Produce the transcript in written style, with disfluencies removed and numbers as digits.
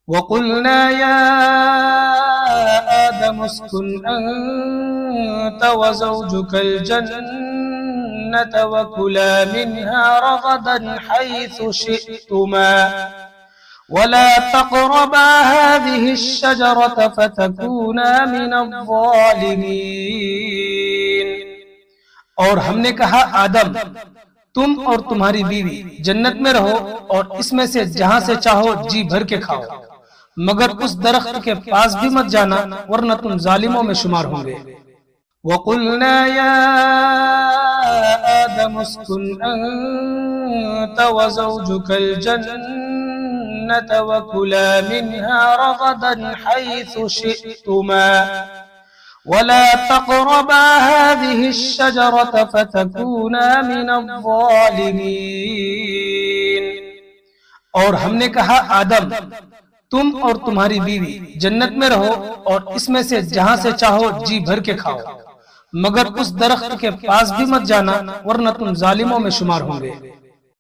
वक़ुल्ना या आदम उस्कुन अंत व ज़ौजुकल जन्नत व कुला मिन्हा रगदन हैसु शि'तुमा वला तक़रबा हाज़िहिश-शजरत फ़तकूना मिनज़-ज़ालिमीन। और हमने कहा, आदम, तुम और तुम्हारी बीवी जन्नत में रहो और इसमें से जहां से चाहो जी भर के खाओ, मगर उस दरख्त के पास भी मत जाना, वरना तुम जालिमों में शुमार होंगे। वक़ुल्ना या आदम उस्कुन अंत व ज़ौजुकल जन्नत व कुला मिन्हा रगदन हैसु शि'तुमा वला तक़रबा हाज़िहिश-शजरत फ़तकूना मिनज़-ज़ालिमीन। और हमने कहा, आदम, तुम और तुम्हारी बीवी जन्नत में रहो और इसमें से जहां से चाहो जी भर के खाओ, मगर उस दरख्त के पास भी मत जाना, वरना तुम जालिमों में शुमार होंगे।